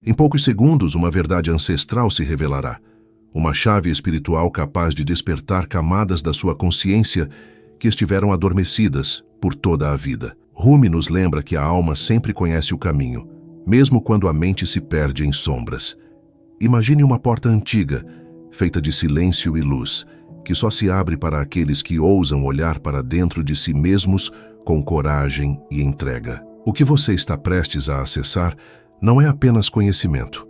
Em poucos segundos, uma verdade ancestral se revelará. Uma chave espiritual capaz de despertar camadas da sua consciência que estiveram adormecidas por toda a vida. Rumi nos lembra que a alma sempre conhece o caminho, mesmo quando a mente se perde em sombras. Imagine uma porta antiga, feita de silêncio e luz, que só se abre para aqueles que ousam olhar para dentro de si mesmos com coragem e entrega. O que você está prestes a acessar não é apenas conhecimento.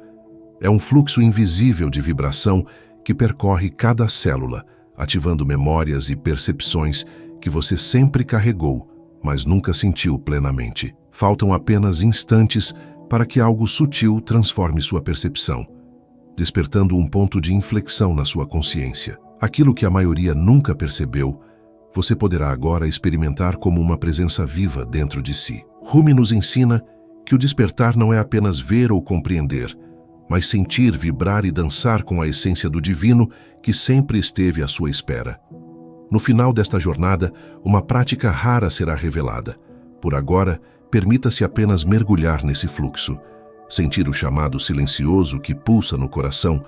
É um fluxo invisível de vibração que percorre cada célula, ativando memórias e percepções que você sempre carregou, mas nunca sentiu plenamente. Faltam apenas instantes para que algo sutil transforme sua percepção, despertando um ponto de inflexão na sua consciência. Aquilo que a maioria nunca percebeu, você poderá agora experimentar como uma presença viva dentro de si. Rumi nos ensina que o despertar não é apenas ver ou compreender, mas sentir, vibrar e dançar com a essência do divino que sempre esteve à sua espera. No final desta jornada, uma prática rara será revelada. Por agora, permita-se apenas mergulhar nesse fluxo, sentir o chamado silencioso que pulsa no coração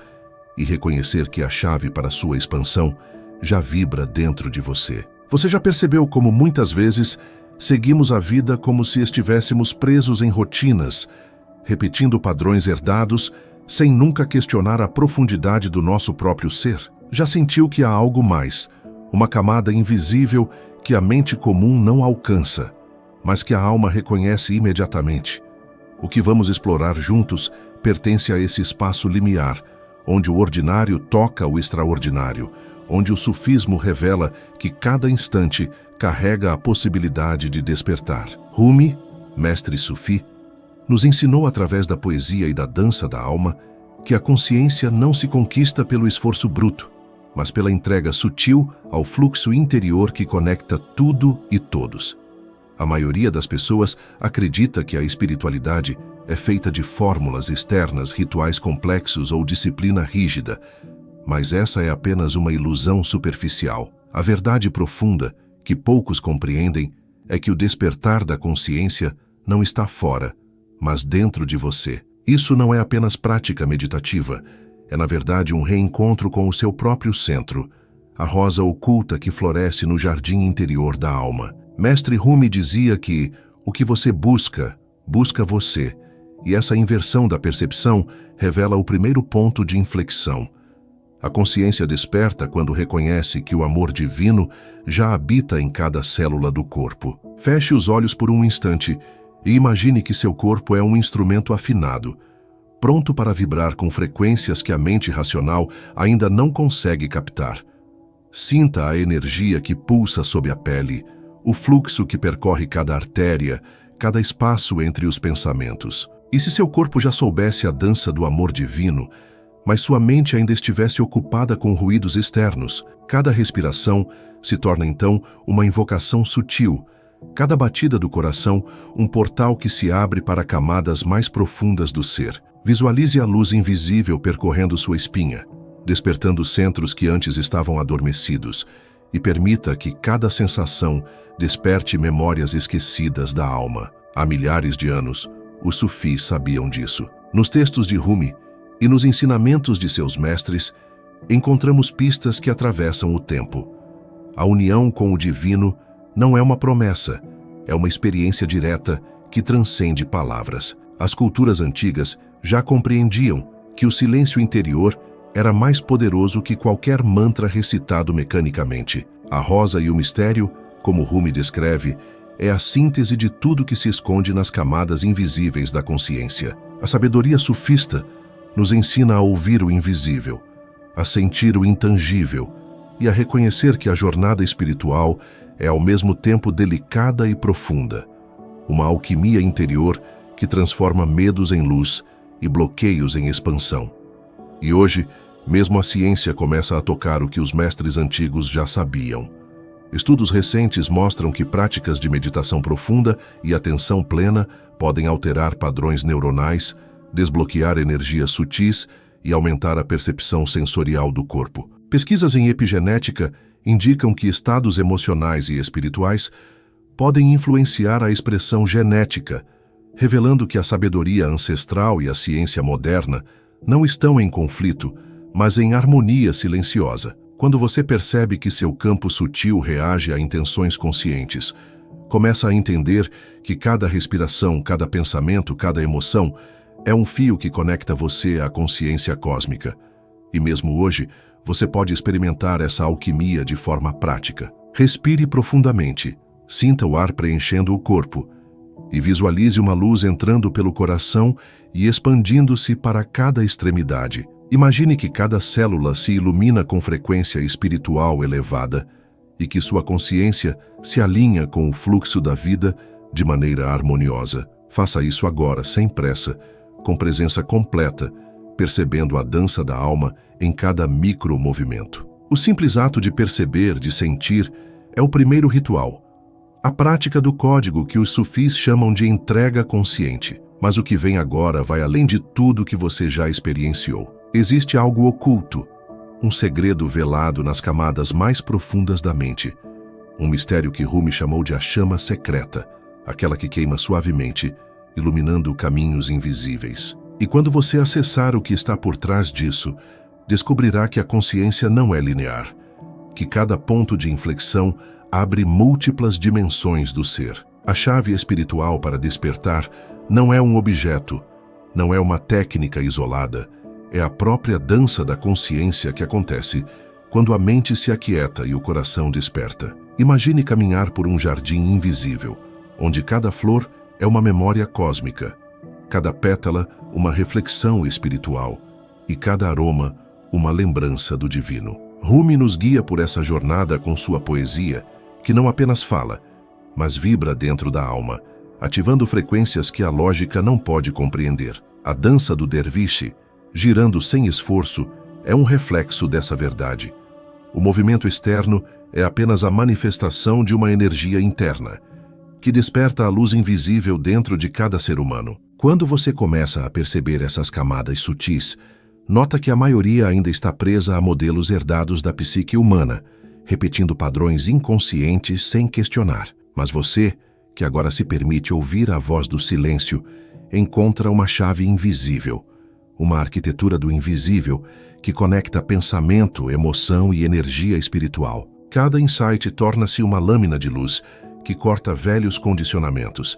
e reconhecer que a chave para sua expansão já vibra dentro de você. Você já percebeu como muitas vezes seguimos a vida como se estivéssemos presos em rotinas, repetindo padrões herdados, sem nunca questionar a profundidade do nosso próprio ser? Já sentiu que há algo mais, uma camada invisível que a mente comum não alcança, mas que a alma reconhece imediatamente? O que vamos explorar juntos pertence a esse espaço limiar, onde o ordinário toca o extraordinário, onde o sufismo revela que cada instante carrega a possibilidade de despertar. Rumi, mestre sufi, nos ensinou através da poesia e da dança da alma que a consciência não se conquista pelo esforço bruto, mas pela entrega sutil ao fluxo interior que conecta tudo e todos. A maioria das pessoas acredita que a espiritualidade é feita de fórmulas externas, rituais complexos ou disciplina rígida, mas essa é apenas uma ilusão superficial. A verdade profunda, que poucos compreendem, é que o despertar da consciência não está fora, mas dentro de você. Isso não é apenas prática meditativa, é na verdade um reencontro com o seu próprio centro, a rosa oculta que floresce no jardim interior da alma. Mestre Rumi dizia que o que você busca, busca você, e essa inversão da percepção revela o primeiro ponto de inflexão. A consciência desperta quando reconhece que o amor divino já habita em cada célula do corpo. Feche os olhos por um instante e imagine que seu corpo é um instrumento afinado, pronto para vibrar com frequências que a mente racional ainda não consegue captar. Sinta a energia que pulsa sob a pele, o fluxo que percorre cada artéria, cada espaço entre os pensamentos. E se seu corpo já soubesse a dança do amor divino, mas sua mente ainda estivesse ocupada com ruídos externos, cada respiração se torna então uma invocação sutil, cada batida do coração um portal que se abre para camadas mais profundas do ser. Visualize a luz invisível percorrendo sua espinha, despertando centros que antes estavam adormecidos, e permita que cada sensação desperte memórias esquecidas da alma. Há milhares de anos, os sufis sabiam disso. Nos textos de Rumi e nos ensinamentos de seus mestres, encontramos pistas que atravessam o tempo. A união com o divino não é uma promessa, é uma experiência direta que transcende palavras. As culturas antigas já compreendiam que o silêncio interior era mais poderoso que qualquer mantra recitado mecanicamente. A rosa e o mistério, como Rumi descreve, é a síntese de tudo que se esconde nas camadas invisíveis da consciência. A sabedoria sufista nos ensina a ouvir o invisível, a sentir o intangível e a reconhecer que a jornada espiritual é ao mesmo tempo delicada e profunda, uma alquimia interior que transforma medos em luz e bloqueios em expansão. E hoje, mesmo a ciência começa a tocar o que os mestres antigos já sabiam. Estudos recentes mostram que práticas de meditação profunda e atenção plena podem alterar padrões neuronais, desbloquear energias sutis e aumentar a percepção sensorial do corpo. Pesquisas em epigenética indicam que estados emocionais e espirituais podem influenciar a expressão genética, revelando que a sabedoria ancestral e a ciência moderna não estão em conflito, mas em harmonia silenciosa. Quando você percebe que seu campo sutil reage a intenções conscientes, começa a entender que cada respiração, cada pensamento, cada emoção é um fio que conecta você à consciência cósmica. E mesmo hoje, você pode experimentar essa alquimia de forma prática. Respire profundamente, sinta o ar preenchendo o corpo e visualize uma luz entrando pelo coração e expandindo-se para cada extremidade. Imagine que cada célula se ilumina com frequência espiritual elevada e que sua consciência se alinha com o fluxo da vida de maneira harmoniosa. Faça isso agora, sem pressa, com presença completa, percebendo a dança da alma em cada micromovimento. O simples ato de perceber, de sentir, é o primeiro ritual. A prática do código que os sufis chamam de entrega consciente. Mas o que vem agora vai além de tudo que você já experienciou. Existe algo oculto, um segredo velado nas camadas mais profundas da mente. Um mistério que Rumi chamou de a chama secreta, aquela que queima suavemente, iluminando caminhos invisíveis. E quando você acessar o que está por trás disso, descobrirá que a consciência não é linear, que cada ponto de inflexão abre múltiplas dimensões do ser. A chave espiritual para despertar não é um objeto, não é uma técnica isolada, é a própria dança da consciência que acontece quando a mente se aquieta e o coração desperta. Imagine caminhar por um jardim invisível, onde cada flor é uma memória cósmica, cada pétala uma reflexão espiritual e cada aroma uma lembrança do divino. Rumi nos guia por essa jornada com sua poesia, que não apenas fala, mas vibra dentro da alma, ativando frequências que a lógica não pode compreender. A dança do derviche, girando sem esforço, é um reflexo dessa verdade. O movimento externo é apenas a manifestação de uma energia interna, que desperta a luz invisível dentro de cada ser humano. Quando você começa a perceber essas camadas sutis, nota que a maioria ainda está presa a modelos herdados da psique humana, repetindo padrões inconscientes sem questionar. Mas você, que agora se permite ouvir a voz do silêncio, encontra uma chave invisível, uma arquitetura do invisível que conecta pensamento, emoção e energia espiritual. Cada insight torna-se uma lâmina de luz que corta velhos condicionamentos,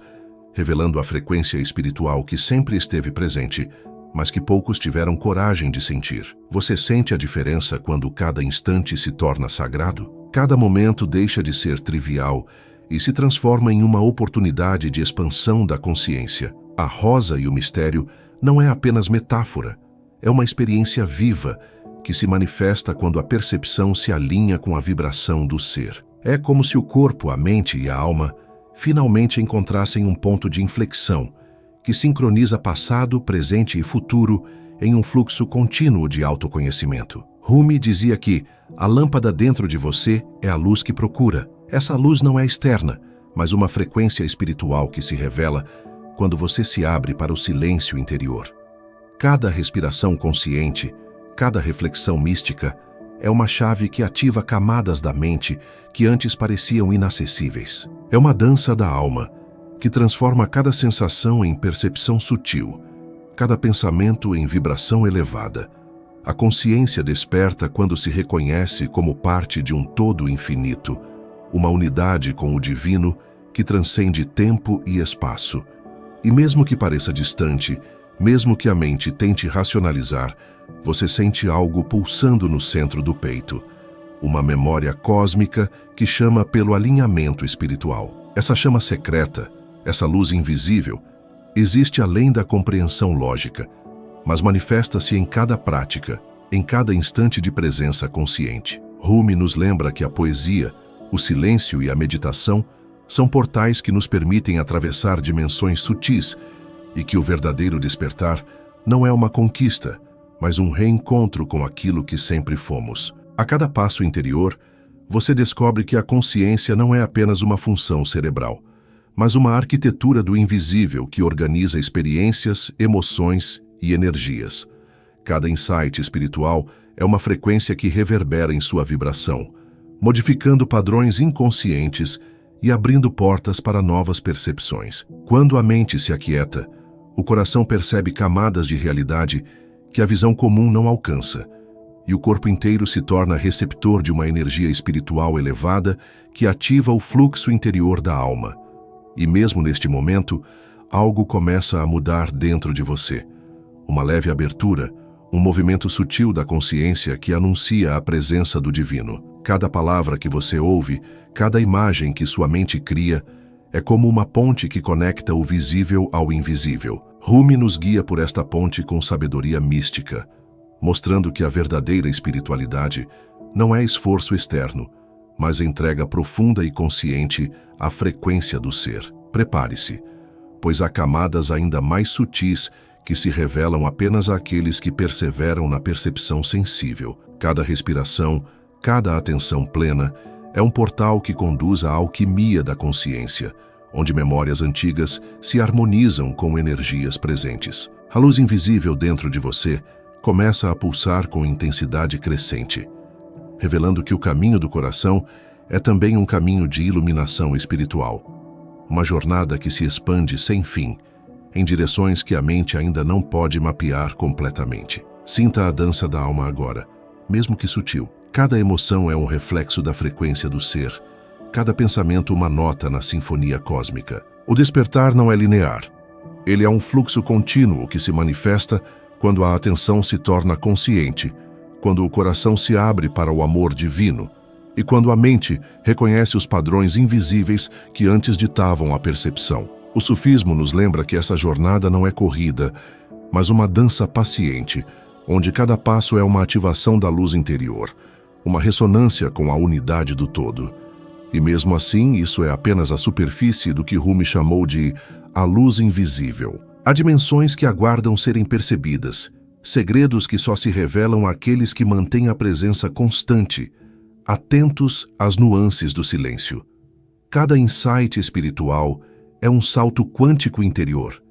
revelando a frequência espiritual que sempre esteve presente, mas que poucos tiveram coragem de sentir. Você sente a diferença quando cada instante se torna sagrado? Cada momento deixa de ser trivial e se transforma em uma oportunidade de expansão da consciência. A rosa e o mistério não é apenas metáfora, é uma experiência viva que se manifesta quando a percepção se alinha com a vibração do ser. É como se o corpo, a mente e a alma finalmente encontrassem um ponto de inflexão que sincroniza passado, presente e futuro em um fluxo contínuo de autoconhecimento. Rumi dizia que a lâmpada dentro de você é a luz que procura. Essa luz não é externa, mas uma frequência espiritual que se revela quando você se abre para o silêncio interior. Cada respiração consciente, cada reflexão mística, é uma chave que ativa camadas da mente que antes pareciam inacessíveis. É uma dança da alma, que transforma cada sensação em percepção sutil, cada pensamento em vibração elevada. A consciência desperta quando se reconhece como parte de um todo infinito, uma unidade com o divino que transcende tempo e espaço. E mesmo que pareça distante, mesmo que a mente tente racionalizar, você sente algo pulsando no centro do peito, uma memória cósmica que chama pelo alinhamento espiritual. Essa chama secreta, essa luz invisível, existe além da compreensão lógica, mas manifesta-se em cada prática, em cada instante de presença consciente. Rumi nos lembra que a poesia, o silêncio e a meditação são portais que nos permitem atravessar dimensões sutis e que o verdadeiro despertar não é uma conquista, mas um reencontro com aquilo que sempre fomos. A cada passo interior, você descobre que a consciência não é apenas uma função cerebral, mas uma arquitetura do invisível que organiza experiências, emoções e energias. Cada insight espiritual é uma frequência que reverbera em sua vibração, modificando padrões inconscientes e abrindo portas para novas percepções. Quando a mente se aquieta, o coração percebe camadas de realidade que a visão comum não alcança, e o corpo inteiro se torna receptor de uma energia espiritual elevada que ativa o fluxo interior da alma. E mesmo neste momento, algo começa a mudar dentro de você. Uma leve abertura, um movimento sutil da consciência que anuncia a presença do divino. Cada palavra que você ouve, cada imagem que sua mente cria, é como uma ponte que conecta o visível ao invisível. Rumi nos guia por esta ponte com sabedoria mística, mostrando que a verdadeira espiritualidade não é esforço externo, mas entrega profunda e consciente à frequência do ser. Prepare-se, pois há camadas ainda mais sutis que se revelam apenas àqueles que perseveram na percepção sensível. Cada respiração, cada atenção plena, é um portal que conduz à alquimia da consciência, onde memórias antigas se harmonizam com energias presentes. A luz invisível dentro de você começa a pulsar com intensidade crescente, revelando que o caminho do coração é também um caminho de iluminação espiritual. Uma jornada que se expande sem fim, em direções que a mente ainda não pode mapear completamente. Sinta a dança da alma agora, mesmo que sutil. Cada emoção é um reflexo da frequência do ser, cada pensamento uma nota na sinfonia cósmica. O despertar não é linear. Ele é um fluxo contínuo que se manifesta quando a atenção se torna consciente, quando o coração se abre para o amor divino e quando a mente reconhece os padrões invisíveis que antes ditavam a percepção. O sufismo nos lembra que essa jornada não é corrida, mas uma dança paciente, onde cada passo é uma ativação da luz interior, uma ressonância com a unidade do todo. E mesmo assim, isso é apenas a superfície do que Rumi chamou de a luz invisível. Há dimensões que aguardam serem percebidas, segredos que só se revelam àqueles que mantêm a presença constante, atentos às nuances do silêncio. Cada insight espiritual é um salto quântico interior,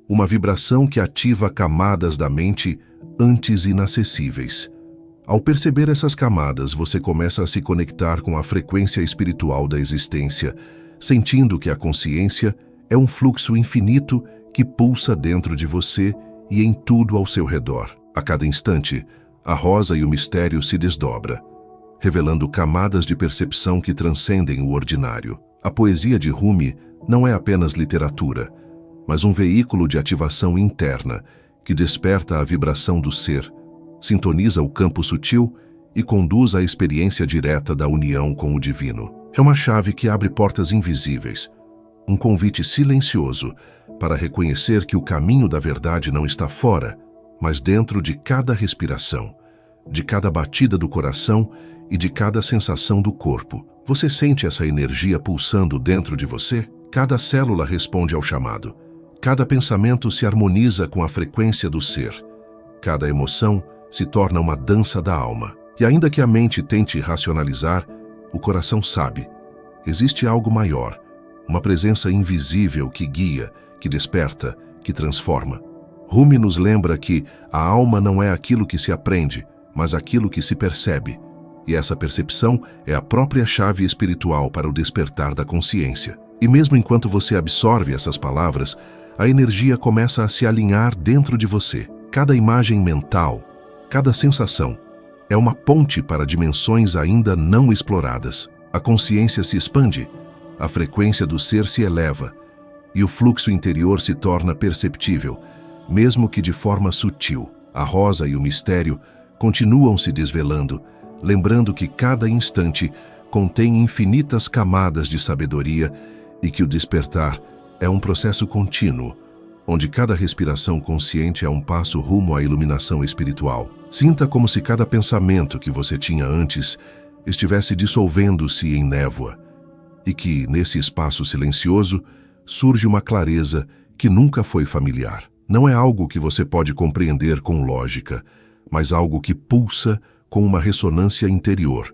uma vibração que ativa camadas da mente antes inacessíveis. Ao perceber essas camadas, você começa a se conectar com a frequência espiritual da existência, sentindo que a consciência é um fluxo infinito que pulsa dentro de você e em tudo ao seu redor. A cada instante, a rosa e o mistério se desdobra, revelando camadas de percepção que transcendem o ordinário. A poesia de Rumi não é apenas literatura, mas um veículo de ativação interna que desperta a vibração do ser, sintoniza o campo sutil e conduz à experiência direta da união com o divino. É uma chave que abre portas invisíveis, um convite silencioso para reconhecer que o caminho da verdade não está fora, mas dentro de cada respiração, de cada batida do coração e de cada sensação do corpo. Você sente essa energia pulsando dentro de você? Cada célula responde ao chamado. Cada pensamento se harmoniza com a frequência do ser. Cada emoção se torna uma dança da alma. E ainda que a mente tente racionalizar, o coração sabe. Existe algo maior, uma presença invisível que guia, que desperta, que transforma. Rumi nos lembra que a alma não é aquilo que se aprende, mas aquilo que se percebe. E essa percepção é a própria chave espiritual para o despertar da consciência. E mesmo enquanto você absorve essas palavras, a energia começa a se alinhar dentro de você. Cada imagem mental, cada sensação, é uma ponte para dimensões ainda não exploradas. A consciência se expande, a frequência do ser se eleva, e o fluxo interior se torna perceptível, mesmo que de forma sutil. A rosa e o mistério continuam se desvelando, lembrando que cada instante contém infinitas camadas de sabedoria e que o despertar é um processo contínuo, onde cada respiração consciente é um passo rumo à iluminação espiritual. Sinta como se cada pensamento que você tinha antes estivesse dissolvendo-se em névoa, e que, nesse espaço silencioso, surge uma clareza que nunca foi familiar. Não é algo que você pode compreender com lógica, mas algo que pulsa com uma ressonância interior,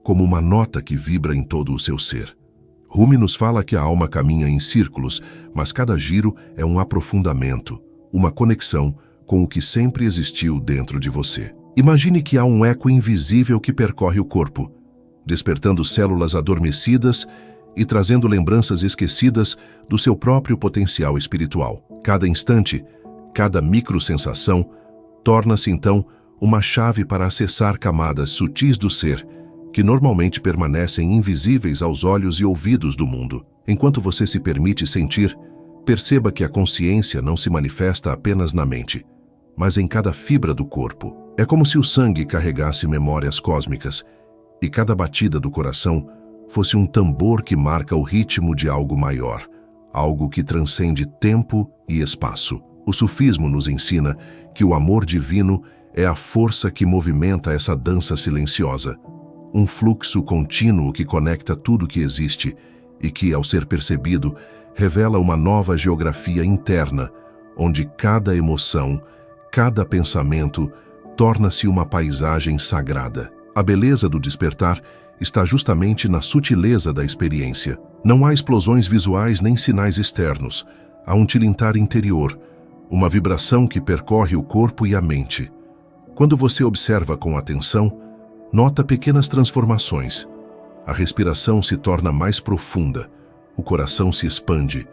como uma nota que vibra em todo o seu ser. Rumi nos fala que a alma caminha em círculos, mas cada giro é um aprofundamento, uma conexão com o que sempre existiu dentro de você. Imagine que há um eco invisível que percorre o corpo, despertando células adormecidas e trazendo lembranças esquecidas do seu próprio potencial espiritual. Cada instante, cada microsensação, torna-se então uma chave para acessar camadas sutis do ser, que normalmente permanecem invisíveis aos olhos e ouvidos do mundo. Enquanto você se permite sentir, perceba que a consciência não se manifesta apenas na mente, mas em cada fibra do corpo. É como se o sangue carregasse memórias cósmicas e cada batida do coração fosse um tambor que marca o ritmo de algo maior, algo que transcende tempo e espaço. O sufismo nos ensina que o amor divino é a força que movimenta essa dança silenciosa, um fluxo contínuo que conecta tudo que existe e que, ao ser percebido, revela uma nova geografia interna, onde cada emoção, cada pensamento, torna-se uma paisagem sagrada. A beleza do despertar está justamente na sutileza da experiência. Não há explosões visuais nem sinais externos. Há um tilintar interior, uma vibração que percorre o corpo e a mente. Quando você observa com atenção, nota pequenas transformações. A respiração se torna mais profunda, o coração se expande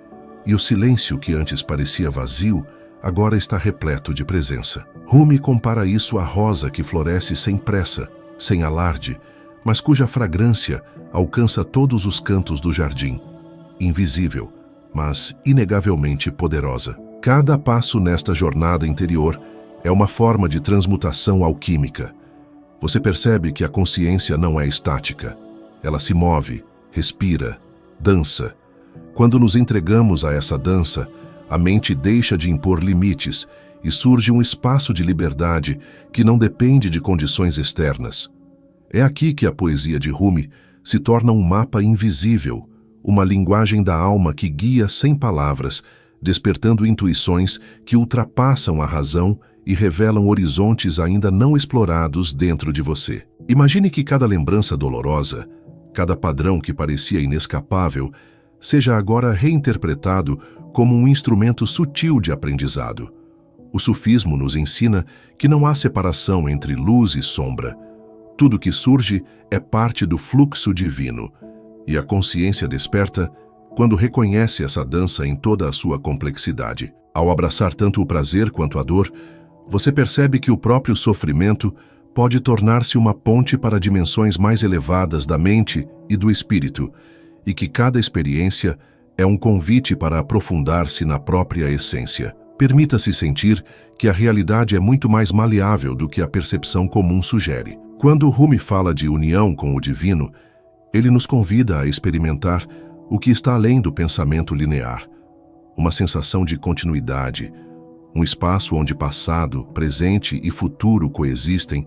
e o silêncio que antes parecia vazio agora está repleto de presença. Rumi compara isso à rosa que floresce sem pressa, sem alarde, mas cuja fragrância alcança todos os cantos do jardim, invisível, mas inegavelmente poderosa. Cada passo nesta jornada interior é uma forma de transmutação alquímica. Você percebe que a consciência não é estática. Ela se move, respira, dança. Quando nos entregamos a essa dança, a mente deixa de impor limites e surge um espaço de liberdade que não depende de condições externas. É aqui que a poesia de Rumi se torna um mapa invisível, uma linguagem da alma que guia sem palavras, despertando intuições que ultrapassam a razão e revelam horizontes ainda não explorados dentro de você. Imagine que cada lembrança dolorosa, cada padrão que parecia inescapável, seja agora reinterpretado como um instrumento sutil de aprendizado. O sufismo nos ensina que não há separação entre luz e sombra. Tudo que surge é parte do fluxo divino, e a consciência desperta quando reconhece essa dança em toda a sua complexidade. Ao abraçar tanto o prazer quanto a dor, você percebe que o próprio sofrimento pode tornar-se uma ponte para dimensões mais elevadas da mente e do espírito, e que cada experiência é um convite para aprofundar-se na própria essência. Permita-se sentir que a realidade é muito mais maleável do que a percepção comum sugere. Quando Rumi fala de união com o divino, ele nos convida a experimentar o que está além do pensamento linear, uma sensação de continuidade, um espaço onde passado, presente e futuro coexistem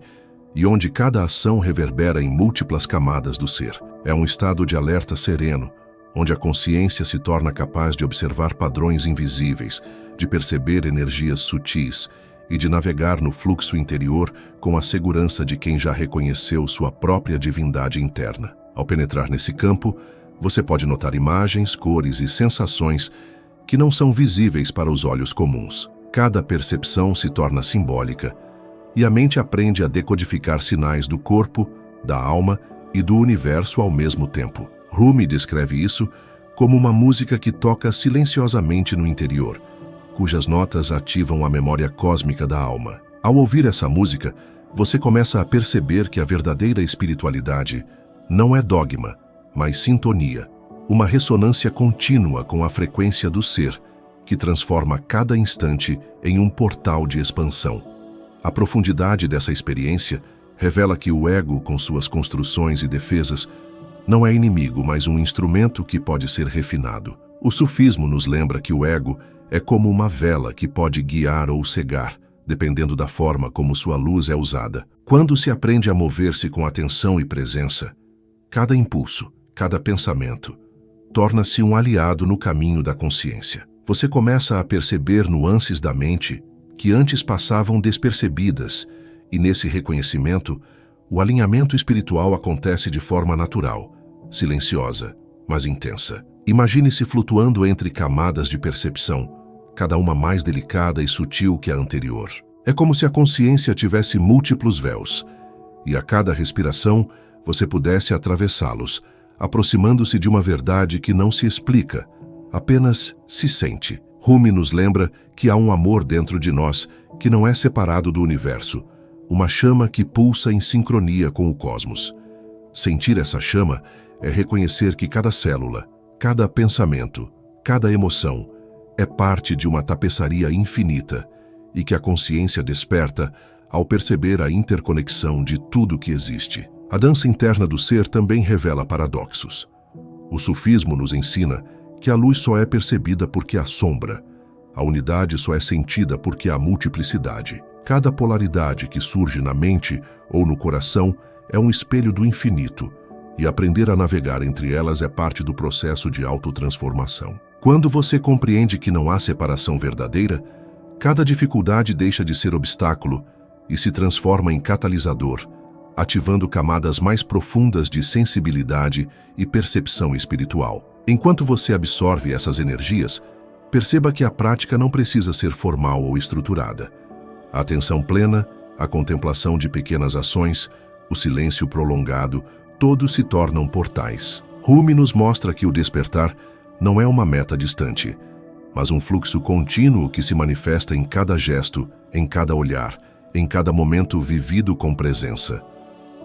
e onde cada ação reverbera em múltiplas camadas do ser. É um estado de alerta sereno, onde a consciência se torna capaz de observar padrões invisíveis, de perceber energias sutis e de navegar no fluxo interior com a segurança de quem já reconheceu sua própria divindade interna. Ao penetrar nesse campo, você pode notar imagens, cores e sensações que não são visíveis para os olhos comuns. Cada percepção se torna simbólica e a mente aprende a decodificar sinais do corpo, da alma e do universo ao mesmo tempo. Rumi descreve isso como uma música que toca silenciosamente no interior, cujas notas ativam a memória cósmica da alma. Ao ouvir essa música, você começa a perceber que a verdadeira espiritualidade não é dogma, mas sintonia, uma ressonância contínua com a frequência do ser, que transforma cada instante em um portal de expansão. A profundidade dessa experiência revela que o ego, com suas construções e defesas, não é inimigo, mas um instrumento que pode ser refinado. O sufismo nos lembra que o ego é como uma vela que pode guiar ou cegar, dependendo da forma como sua luz é usada. Quando se aprende a mover-se com atenção e presença, cada impulso, cada pensamento, torna-se um aliado no caminho da consciência. Você começa a perceber nuances da mente que antes passavam despercebidas, e nesse reconhecimento, o alinhamento espiritual acontece de forma natural, silenciosa, mas intensa. Imagine-se flutuando entre camadas de percepção, cada uma mais delicada e sutil que a anterior. É como se a consciência tivesse múltiplos véus, e a cada respiração você pudesse atravessá-los, aproximando-se de uma verdade que não se explica, apenas se sente. Rumi nos lembra que há um amor dentro de nós que não é separado do universo, uma chama que pulsa em sincronia com o cosmos. Sentir essa chama é reconhecer que cada célula, cada pensamento, cada emoção é parte de uma tapeçaria infinita e que a consciência desperta ao perceber a interconexão de tudo que existe. A dança interna do ser também revela paradoxos. O sufismo nos ensina que a luz só é percebida porque há sombra, a unidade só é sentida porque há multiplicidade. Cada polaridade que surge na mente ou no coração é um espelho do infinito, e aprender a navegar entre elas é parte do processo de autotransformação. Quando você compreende que não há separação verdadeira, cada dificuldade deixa de ser obstáculo e se transforma em catalisador, ativando camadas mais profundas de sensibilidade e percepção espiritual. Enquanto você absorve essas energias, perceba que a prática não precisa ser formal ou estruturada. A atenção plena, a contemplação de pequenas ações, o silêncio prolongado, todos se tornam portais. Rumi nos mostra que o despertar não é uma meta distante, mas um fluxo contínuo que se manifesta em cada gesto, em cada olhar, em cada momento vivido com presença.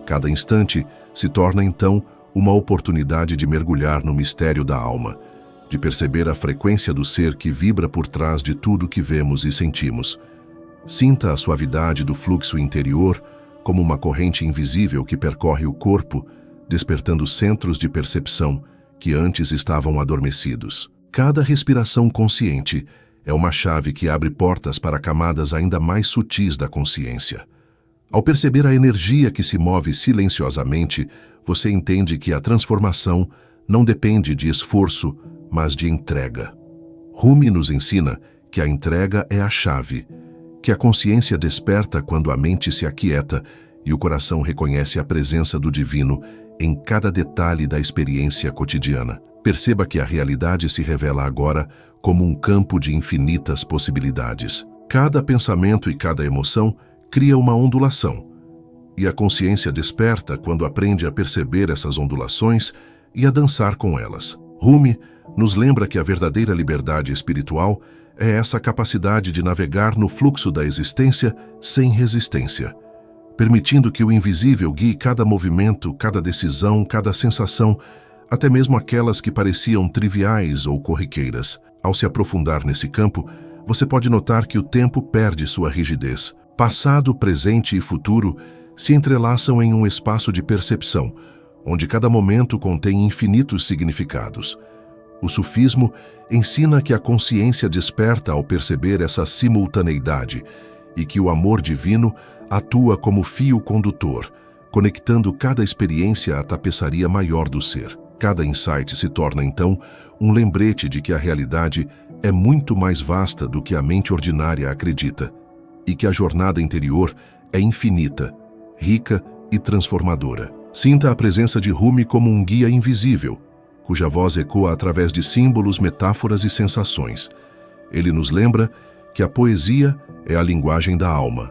Cada instante se torna, então, uma oportunidade de mergulhar no mistério da alma, de perceber a frequência do ser que vibra por trás de tudo que vemos e sentimos. Sinta a suavidade do fluxo interior como uma corrente invisível que percorre o corpo, despertando centros de percepção que antes estavam adormecidos. Cada respiração consciente é uma chave que abre portas para camadas ainda mais sutis da consciência. Ao perceber a energia que se move silenciosamente, você entende que a transformação não depende de esforço, mas de entrega. Rumi nos ensina que a entrega é a chave, que a consciência desperta quando a mente se aquieta e o coração reconhece a presença do divino em cada detalhe da experiência cotidiana. Perceba que a realidade se revela agora como um campo de infinitas possibilidades. Cada pensamento e cada emoção cria uma ondulação, e a consciência desperta quando aprende a perceber essas ondulações e a dançar com elas. Rumi nos lembra que a verdadeira liberdade espiritual é essa capacidade de navegar no fluxo da existência sem resistência, permitindo que o invisível guie cada movimento, cada decisão, cada sensação, até mesmo aquelas que pareciam triviais ou corriqueiras. Ao se aprofundar nesse campo, você pode notar que o tempo perde sua rigidez. Passado, presente e futuro se entrelaçam em um espaço de percepção, onde cada momento contém infinitos significados. O sufismo ensina que a consciência desperta ao perceber essa simultaneidade e que o amor divino atua como fio condutor, conectando cada experiência à tapeçaria maior do ser. Cada insight se torna, então, um lembrete de que a realidade é muito mais vasta do que a mente ordinária acredita, e que a jornada interior é infinita, rica e transformadora. Sinta a presença de Rumi como um guia invisível, cuja voz ecoa através de símbolos, metáforas e sensações. Ele nos lembra que a poesia é a linguagem da alma,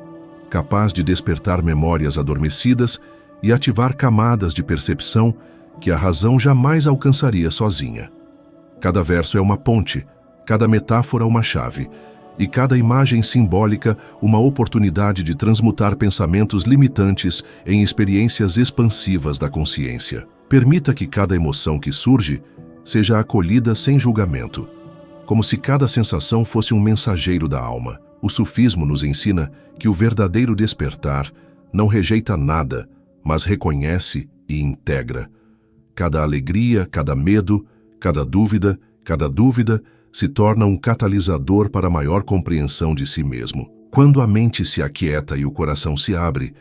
capaz de despertar memórias adormecidas e ativar camadas de percepção que a razão jamais alcançaria sozinha. Cada verso é uma ponte, cada metáfora uma chave, e cada imagem simbólica uma oportunidade de transmutar pensamentos limitantes em experiências expansivas da consciência. Permita que cada emoção que surge seja acolhida sem julgamento, como se cada sensação fosse um mensageiro da alma. O sufismo nos ensina que o verdadeiro despertar não rejeita nada, mas reconhece e integra. Cada alegria, cada medo, cada dúvida se torna um catalisador para a maior compreensão de si mesmo. Quando a mente se aquieta e o coração se abre,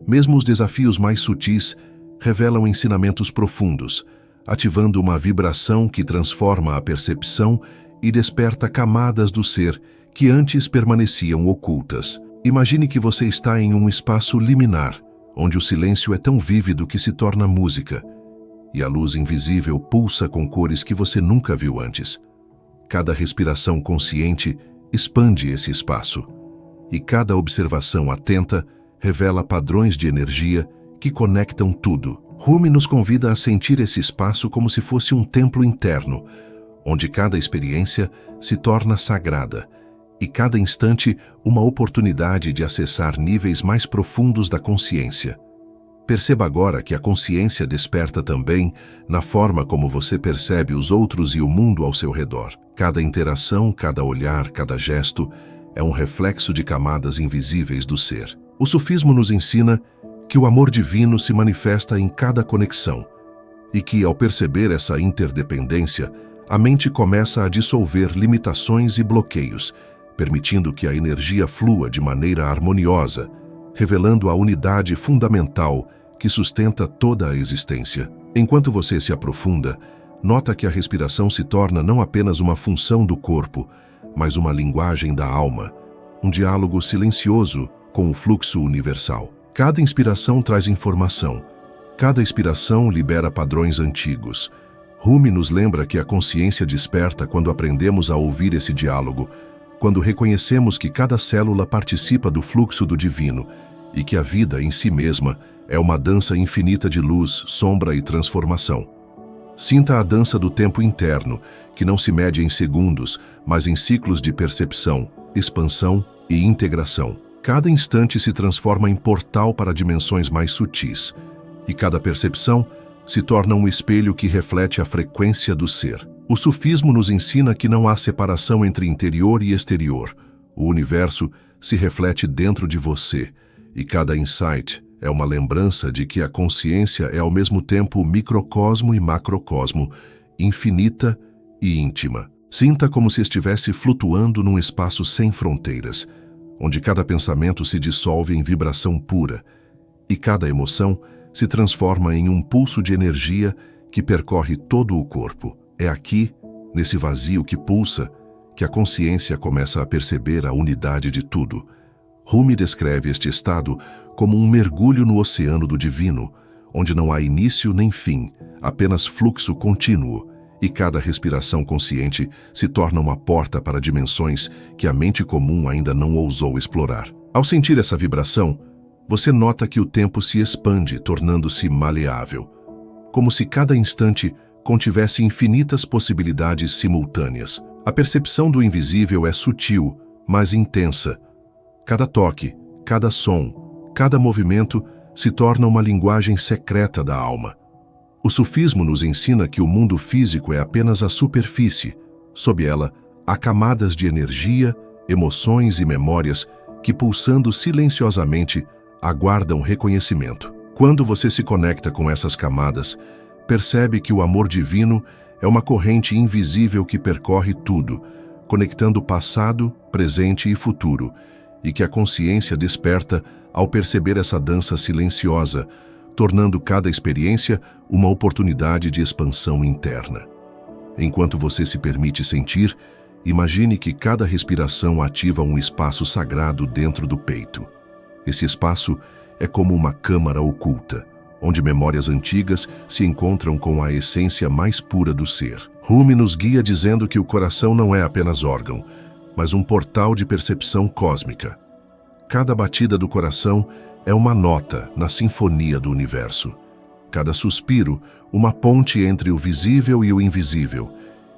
mesmo os desafios mais sutis revelam ensinamentos profundos, ativando uma vibração que transforma a percepção e desperta camadas do ser que antes permaneciam ocultas. Imagine que você está em um espaço liminar, onde o silêncio é tão vívido que se torna música, e a luz invisível pulsa com cores que você nunca viu antes. Cada respiração consciente expande esse espaço, e cada observação atenta revela padrões de energia que conectam tudo. Rumi nos convida a sentir esse espaço como se fosse um templo interno, onde cada experiência se torna sagrada e cada instante uma oportunidade de acessar níveis mais profundos da consciência. Perceba agora que a consciência desperta também na forma como você percebe os outros e o mundo ao seu redor. Cada interação, cada olhar, cada gesto é um reflexo de camadas invisíveis do ser. O sufismo nos ensina que o amor divino se manifesta em cada conexão e que, ao perceber essa interdependência, a mente começa a dissolver limitações e bloqueios, permitindo que a energia flua de maneira harmoniosa, revelando a unidade fundamental que sustenta toda a existência. Enquanto você se aprofunda, nota que a respiração se torna não apenas uma função do corpo, mas uma linguagem da alma, um diálogo silencioso com o fluxo universal. Cada inspiração traz informação, cada expiração libera padrões antigos. Rumi nos lembra que a consciência desperta quando aprendemos a ouvir esse diálogo, quando reconhecemos que cada célula participa do fluxo do divino e que a vida em si mesma é uma dança infinita de luz, sombra e transformação. Sinta a dança do tempo interno, que não se mede em segundos, mas em ciclos de percepção, expansão e integração. Cada instante se transforma em portal para dimensões mais sutis, e cada percepção se torna um espelho que reflete a frequência do ser. O sufismo nos ensina que não há separação entre interior e exterior. O universo se reflete dentro de você, e cada insight é uma lembrança de que a consciência é ao mesmo tempo microcosmo e macrocosmo, infinita e íntima. Sinta como se estivesse flutuando num espaço sem fronteiras, onde cada pensamento se dissolve em vibração pura e cada emoção se transforma em um pulso de energia que percorre todo o corpo. É aqui, nesse vazio que pulsa, que a consciência começa a perceber a unidade de tudo. Rumi descreve este estado como um mergulho no oceano do divino, onde não há início nem fim, apenas fluxo contínuo, e cada respiração consciente se torna uma porta para dimensões que a mente comum ainda não ousou explorar. Ao sentir essa vibração, você nota que o tempo se expande, tornando-se maleável, como se cada instante contivesse infinitas possibilidades simultâneas. A percepção do invisível é sutil, mas intensa. Cada toque, cada som, cada movimento se torna uma linguagem secreta da alma. O sufismo nos ensina que o mundo físico é apenas a superfície. Sob ela, há camadas de energia, emoções e memórias que, pulsando silenciosamente, aguardam reconhecimento. Quando você se conecta com essas camadas, percebe que o amor divino é uma corrente invisível que percorre tudo, conectando passado, presente e futuro, e que a consciência desperta ao perceber essa dança silenciosa, tornando cada experiência uma oportunidade de expansão interna. Enquanto você se permite sentir, imagine que cada respiração ativa um espaço sagrado dentro do peito. Esse espaço é como uma câmara oculta, onde memórias antigas se encontram com a essência mais pura do ser. Rumi nos guia dizendo que o coração não é apenas órgão, mas um portal de percepção cósmica. Cada batida do coração é uma nota na sinfonia do universo. Cada suspiro, uma ponte entre o visível e o invisível.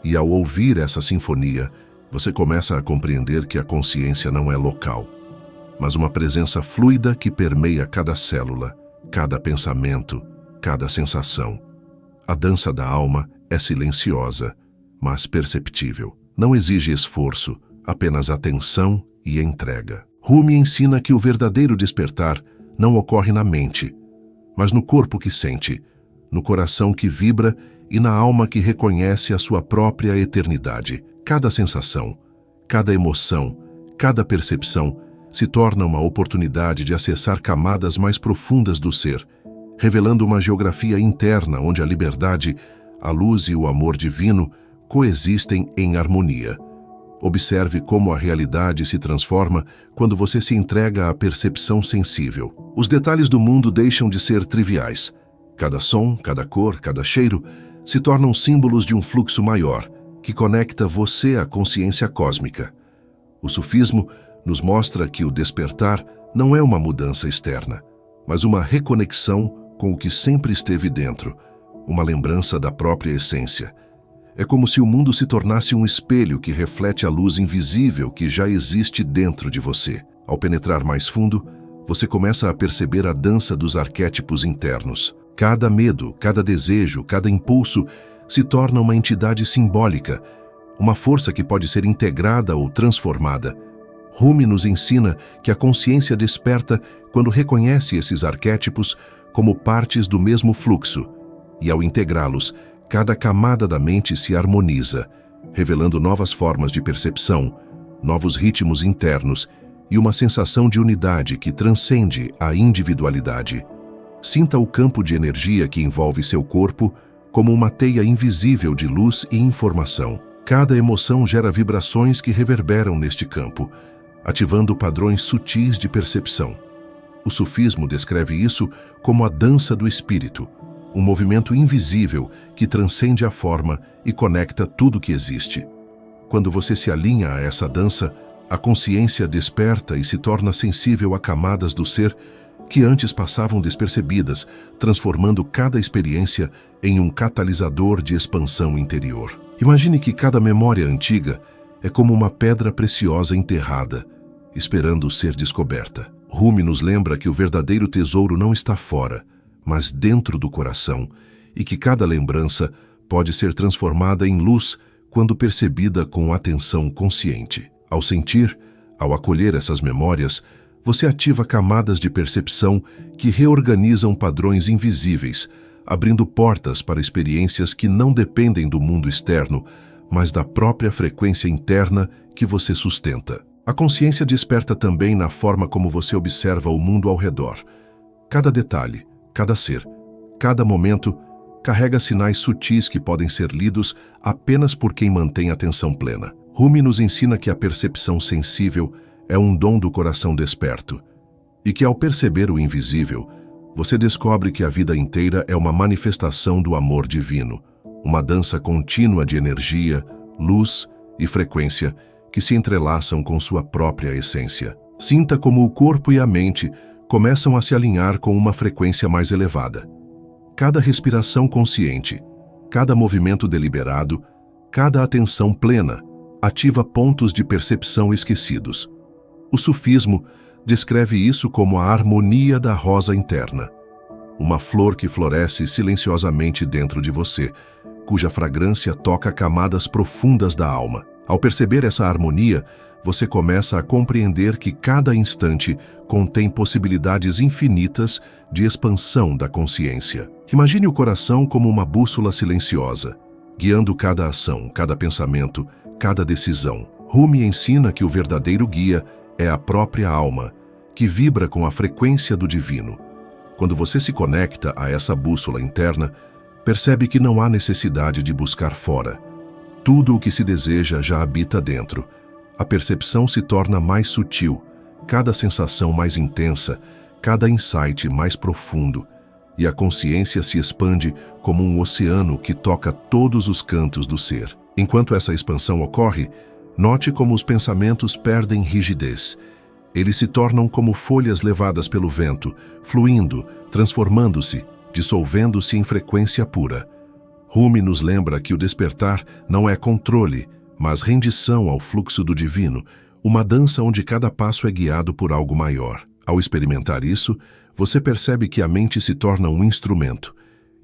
E ao ouvir essa sinfonia, você começa a compreender que a consciência não é local, mas uma presença fluida que permeia cada célula, cada pensamento, cada sensação. A dança da alma é silenciosa, mas perceptível. Não exige esforço, apenas atenção e entrega. Rumi ensina que o verdadeiro despertar não ocorre na mente, mas no corpo que sente, no coração que vibra e na alma que reconhece a sua própria eternidade. Cada sensação, cada emoção, cada percepção se torna uma oportunidade de acessar camadas mais profundas do ser, revelando uma geografia interna onde a liberdade, a luz e o amor divino coexistem em harmonia. Observe como a realidade se transforma quando você se entrega à percepção sensível. Os detalhes do mundo deixam de ser triviais. Cada som, cada cor, cada cheiro se tornam símbolos de um fluxo maior, que conecta você à consciência cósmica. O sufismo nos mostra que o despertar não é uma mudança externa, mas uma reconexão com o que sempre esteve dentro, uma lembrança da própria essência. É como se o mundo se tornasse um espelho que reflete a luz invisível que já existe dentro de você. Ao penetrar mais fundo, você começa a perceber a dança dos arquétipos internos. Cada medo, cada desejo, cada impulso se torna uma entidade simbólica, uma força que pode ser integrada ou transformada. Rumi nos ensina que a consciência desperta quando reconhece esses arquétipos como partes do mesmo fluxo, e ao integrá-los, cada camada da mente se harmoniza, revelando novas formas de percepção, novos ritmos internos e uma sensação de unidade que transcende a individualidade. Sinta o campo de energia que envolve seu corpo como uma teia invisível de luz e informação. Cada emoção gera vibrações que reverberam neste campo, ativando padrões sutis de percepção. O sufismo descreve isso como a dança do espírito, um movimento invisível que transcende a forma e conecta tudo que existe. Quando você se alinha a essa dança, a consciência desperta e se torna sensível a camadas do ser que antes passavam despercebidas, transformando cada experiência em um catalisador de expansão interior. Imagine que cada memória antiga é como uma pedra preciosa enterrada, esperando ser descoberta. Rumi nos lembra que o verdadeiro tesouro não está fora, mas dentro do coração, e que cada lembrança pode ser transformada em luz quando percebida com atenção consciente. Ao sentir, ao acolher essas memórias, você ativa camadas de percepção que reorganizam padrões invisíveis, abrindo portas para experiências que não dependem do mundo externo, mas da própria frequência interna que você sustenta. A consciência desperta também na forma como você observa o mundo ao redor. Cada detalhe, cada ser, cada momento carrega sinais sutis que podem ser lidos apenas por quem mantém atenção plena. Rumi nos ensina que a percepção sensível é um dom do coração desperto, e que ao perceber o invisível, você descobre que a vida inteira é uma manifestação do amor divino, uma dança contínua de energia, luz e frequência que se entrelaçam com sua própria essência. Sinta como o corpo e a mente começam a se alinhar com uma frequência mais elevada. Cada respiração consciente, cada movimento deliberado, cada atenção plena, ativa pontos de percepção esquecidos. O sufismo descreve isso como a harmonia da rosa interna, uma flor que floresce silenciosamente dentro de você, cuja fragrância toca camadas profundas da alma. Ao perceber essa harmonia, você começa a compreender que cada instante contém possibilidades infinitas de expansão da consciência. Imagine o coração como uma bússola silenciosa, guiando cada ação, cada pensamento, cada decisão. Rumi ensina que o verdadeiro guia é a própria alma, que vibra com a frequência do divino. Quando você se conecta a essa bússola interna, percebe que não há necessidade de buscar fora. Tudo o que se deseja já habita dentro. A percepção se torna mais sutil, cada sensação mais intensa, cada insight mais profundo, e a consciência se expande como um oceano que toca todos os cantos do ser. Enquanto essa expansão ocorre, note como os pensamentos perdem rigidez. Eles se tornam como folhas levadas pelo vento, fluindo, transformando-se, dissolvendo-se em frequência pura. Rumi nos lembra que o despertar não é controle, mas rendição ao fluxo do divino, uma dança onde cada passo é guiado por algo maior. Ao experimentar isso, você percebe que a mente se torna um instrumento,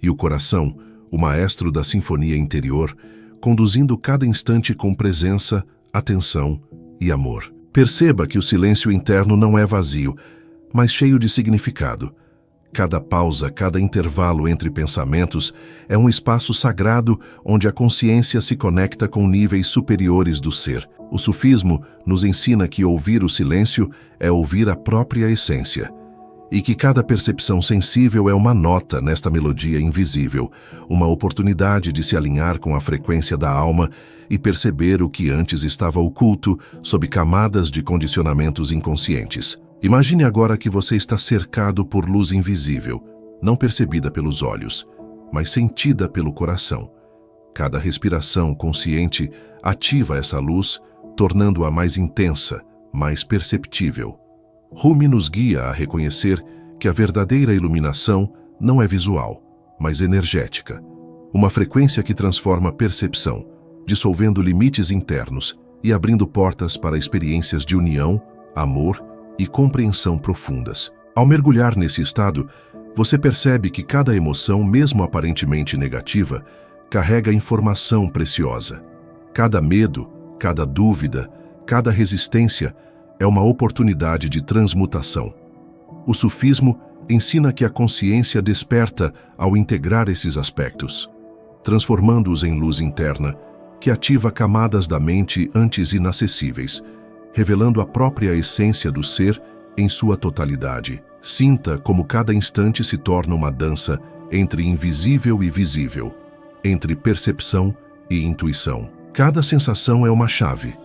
e o coração, o maestro da sinfonia interior, conduzindo cada instante com presença, atenção e amor. Perceba que o silêncio interno não é vazio, mas cheio de significado. Cada pausa, cada intervalo entre pensamentos é um espaço sagrado onde a consciência se conecta com níveis superiores do ser. O sufismo nos ensina que ouvir o silêncio é ouvir a própria essência, e que cada percepção sensível é uma nota nesta melodia invisível, uma oportunidade de se alinhar com a frequência da alma e perceber o que antes estava oculto sob camadas de condicionamentos inconscientes. Imagine agora que você está cercado por luz invisível, não percebida pelos olhos, mas sentida pelo coração. Cada respiração consciente ativa essa luz, tornando-a mais intensa, mais perceptível. Rumi nos guia a reconhecer que a verdadeira iluminação não é visual, mas energética. Uma frequência que transforma a percepção, dissolvendo limites internos e abrindo portas para experiências de união, amor e compreensão profundas. Ao mergulhar nesse estado, você percebe que cada emoção, mesmo aparentemente negativa, carrega informação preciosa. Cada medo, cada dúvida, cada resistência é uma oportunidade de transmutação. O sufismo ensina que a consciência desperta ao integrar esses aspectos, transformando-os em luz interna, que ativa camadas da mente antes inacessíveis, revelando a própria essência do ser em sua totalidade. Sinta como cada instante se torna uma dança entre invisível e visível, entre percepção e intuição. Cada sensação é uma chave,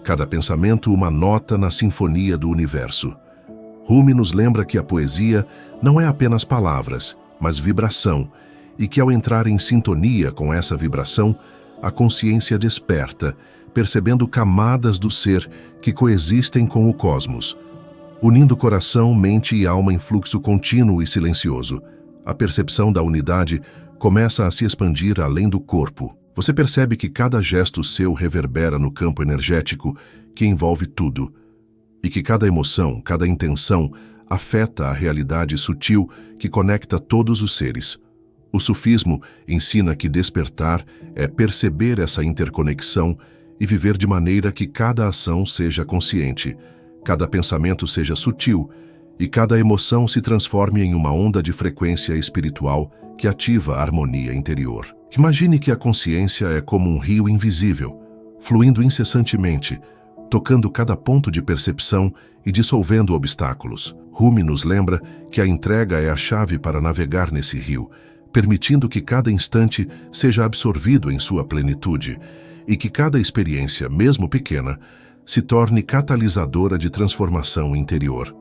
cada pensamento uma nota na sinfonia do universo. Rumi nos lembra que a poesia não é apenas palavras, mas vibração, e que ao entrar em sintonia com essa vibração, a consciência desperta, percebendo camadas do ser que coexistem com o cosmos. Unindo coração, mente e alma em fluxo contínuo e silencioso, a percepção da unidade começa a se expandir além do corpo. Você percebe que cada gesto seu reverbera no campo energético que envolve tudo, e que cada emoção, cada intenção afeta a realidade sutil que conecta todos os seres. O sufismo ensina que despertar é perceber essa interconexão e viver de maneira que cada ação seja consciente, cada pensamento seja sutil e cada emoção se transforme em uma onda de frequência espiritual que ativa a harmonia interior. Imagine que a consciência é como um rio invisível, fluindo incessantemente, tocando cada ponto de percepção e dissolvendo obstáculos. Rumi nos lembra que a entrega é a chave para navegar nesse rio, permitindo que cada instante seja absorvido em sua plenitude e que cada experiência, mesmo pequena, se torne catalisadora de transformação interior.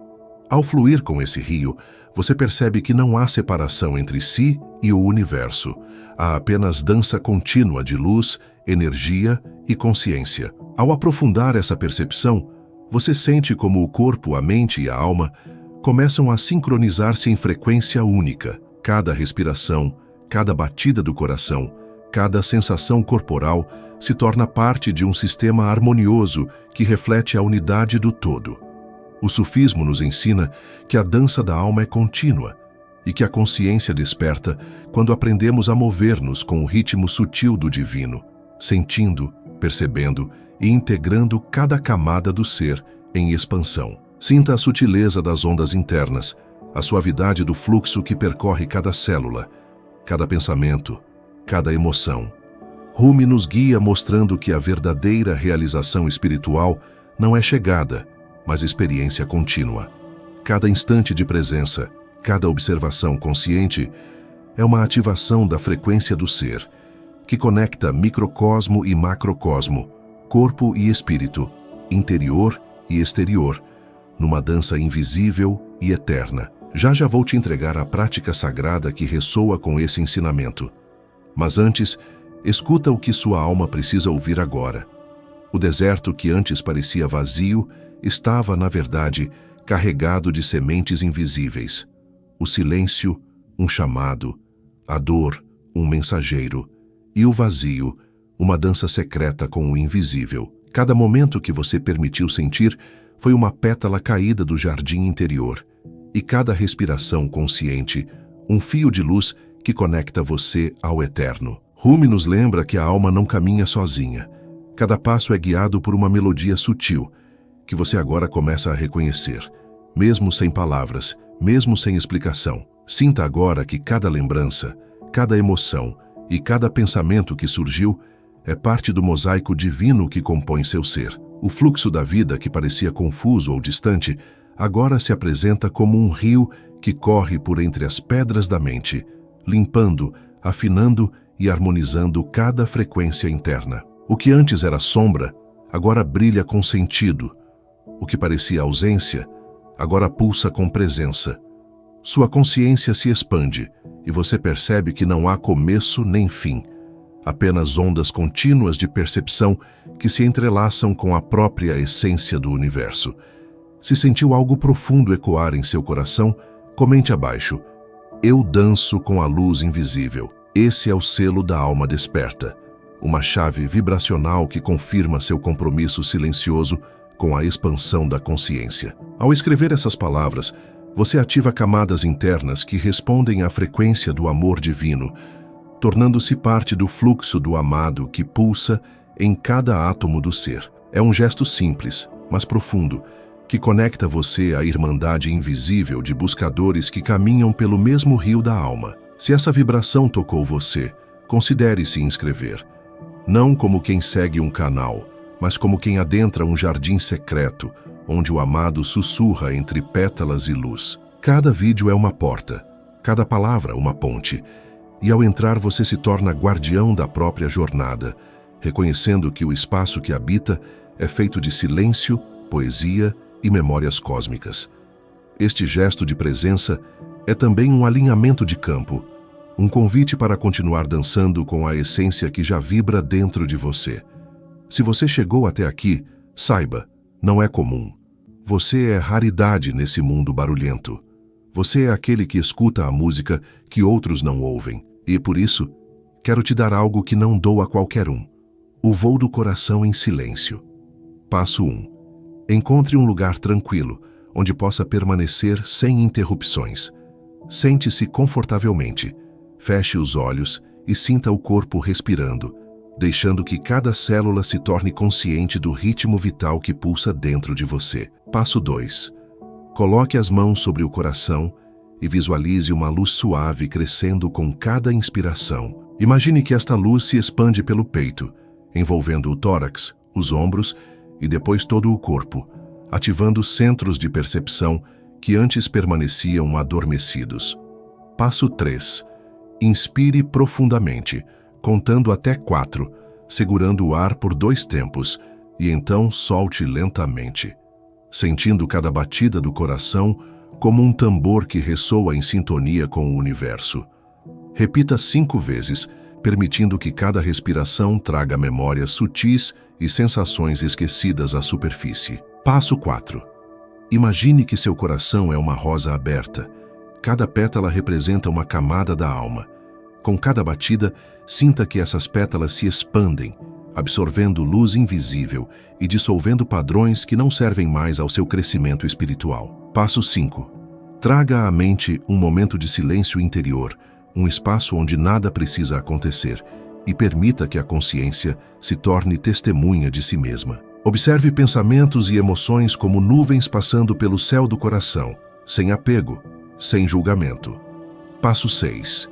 Ao fluir com esse rio, você percebe que não há separação entre si e o universo. Há apenas dança contínua de luz, energia e consciência. Ao aprofundar essa percepção, você sente como o corpo, a mente e a alma começam a sincronizar-se em frequência única. Cada respiração, cada batida do coração, cada sensação corporal se torna parte de um sistema harmonioso que reflete a unidade do todo. O sufismo nos ensina que a dança da alma é contínua e que a consciência desperta quando aprendemos a mover-nos com o ritmo sutil do divino, sentindo, percebendo e integrando cada camada do ser em expansão. Sinta a sutileza das ondas internas, a suavidade do fluxo que percorre cada célula, cada pensamento, cada emoção. Rumi nos guia mostrando que a verdadeira realização espiritual não é chegada, mas experiência contínua. Cada instante de presença, cada observação consciente é uma ativação da frequência do ser, que conecta microcosmo e macrocosmo, corpo e espírito, interior e exterior, numa dança invisível e eterna. Já vou te entregar a prática sagrada que ressoa com esse ensinamento. Mas antes, escuta o que sua alma precisa ouvir agora. O deserto que antes parecia vazio estava, na verdade, carregado de sementes invisíveis. O silêncio, um chamado, a dor, um mensageiro, e o vazio, uma dança secreta com o invisível. Cada momento que você permitiu sentir foi uma pétala caída do jardim interior, e cada respiração consciente, um fio de luz que conecta você ao eterno. Rumi nos lembra que a alma não caminha sozinha. Cada passo é guiado por uma melodia sutil, que você agora começa a reconhecer, mesmo sem palavras, mesmo sem explicação. Sinta agora que cada lembrança, cada emoção e cada pensamento que surgiu é parte do mosaico divino que compõe seu ser. O fluxo da vida, que parecia confuso ou distante, agora se apresenta como um rio que corre por entre as pedras da mente, limpando, afinando e harmonizando cada frequência interna. O que antes era sombra, agora brilha com sentido. O que parecia ausência, agora pulsa com presença. Sua consciência se expande e você percebe que não há começo nem fim, apenas ondas contínuas de percepção que se entrelaçam com a própria essência do universo. Se sentiu algo profundo ecoar em seu coração, comente abaixo. Eu danço com a luz invisível. Esse é o selo da alma desperta, uma chave vibracional que confirma seu compromisso silencioso com a expansão da consciência. Ao escrever essas palavras, você ativa camadas internas que respondem à frequência do amor divino, tornando-se parte do fluxo do amado que pulsa em cada átomo do ser. É um gesto simples, mas profundo, que conecta você à irmandade invisível de buscadores que caminham pelo mesmo rio da alma. Se essa vibração tocou você, considere se inscrever. Não como quem segue um canal, mas como quem adentra um jardim secreto, onde o amado sussurra entre pétalas e luz. Cada vídeo é uma porta, cada palavra uma ponte, e ao entrar você se torna guardião da própria jornada, reconhecendo que o espaço que habita é feito de silêncio, poesia e memórias cósmicas. Este gesto de presença é também um alinhamento de campo, um convite para continuar dançando com a essência que já vibra dentro de você. Se você chegou até aqui, saiba, não é comum. Você é raridade nesse mundo barulhento. Você é aquele que escuta a música que outros não ouvem. E, por isso, quero te dar algo que não dou a qualquer um. O voo do coração em silêncio. Passo 1. Encontre um lugar tranquilo, onde possa permanecer sem interrupções. Sente-se confortavelmente. Feche os olhos e sinta o corpo respirando, deixando que cada célula se torne consciente do ritmo vital que pulsa dentro de você. Passo 2. Coloque as mãos sobre o coração e visualize uma luz suave crescendo com cada inspiração. Imagine que esta luz se expande pelo peito, envolvendo o tórax, os ombros e depois todo o corpo, ativando centros de percepção que antes permaneciam adormecidos. Passo 3. Inspire profundamente, contando até 4, segurando o ar por 2 tempos, e então solte lentamente, sentindo cada batida do coração como um tambor que ressoa em sintonia com o universo. Repita 5 vezes, permitindo que cada respiração traga memórias sutis e sensações esquecidas à superfície. Passo 4. Imagine que seu coração é uma rosa aberta. Cada pétala representa uma camada da alma. Com cada batida, sinta que essas pétalas se expandem, absorvendo luz invisível e dissolvendo padrões que não servem mais ao seu crescimento espiritual. Passo 5. Traga à mente um momento de silêncio interior, um espaço onde nada precisa acontecer, e permita que a consciência se torne testemunha de si mesma. Observe pensamentos e emoções como nuvens passando pelo céu do coração, sem apego, sem julgamento. Passo 6.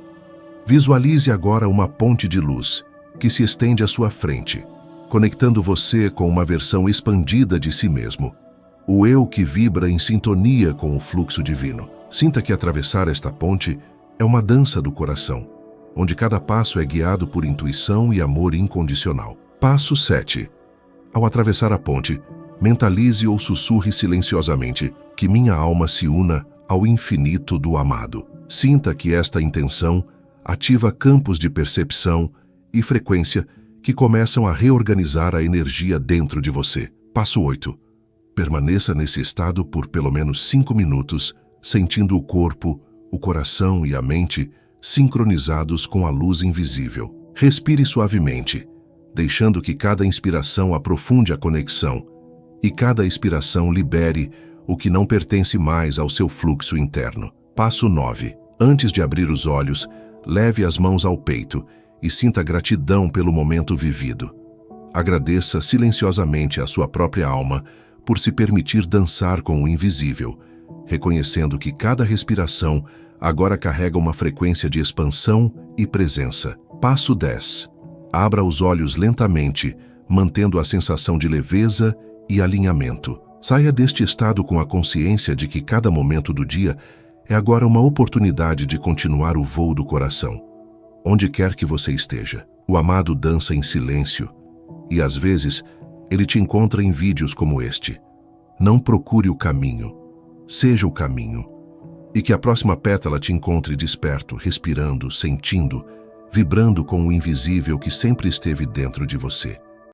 Visualize agora uma ponte de luz que se estende à sua frente, conectando você com uma versão expandida de si mesmo, o eu que vibra em sintonia com o fluxo divino. Sinta que atravessar esta ponte é uma dança do coração, onde cada passo é guiado por intuição e amor incondicional. Passo 7. Ao atravessar a ponte, mentalize ou sussurre silenciosamente que minha alma se una ao infinito do amado. Sinta que esta intenção ativa campos de percepção e frequência que começam a reorganizar a energia dentro de você. Passo 8. Permaneça nesse estado por pelo menos 5 minutos, sentindo o corpo, o coração e a mente sincronizados com a luz invisível. Respire suavemente, deixando que cada inspiração aprofunde a conexão e cada expiração libere o que não pertence mais ao seu fluxo interno. Passo 9. Antes de abrir os olhos, leve as mãos ao peito e sinta gratidão pelo momento vivido. Agradeça silenciosamente a sua própria alma por se permitir dançar com o invisível, reconhecendo que cada respiração agora carrega uma frequência de expansão e presença. Passo 10. Abra os olhos lentamente, mantendo a sensação de leveza e alinhamento. Saia deste estado com a consciência de que cada momento do dia é agora uma oportunidade de continuar o voo do coração. Onde quer que você esteja, o amado dança em silêncio e, às vezes, ele te encontra em vídeos como este. Não procure o caminho, seja o caminho. E que a próxima pétala te encontre desperto, respirando, sentindo, vibrando com o invisível que sempre esteve dentro de você.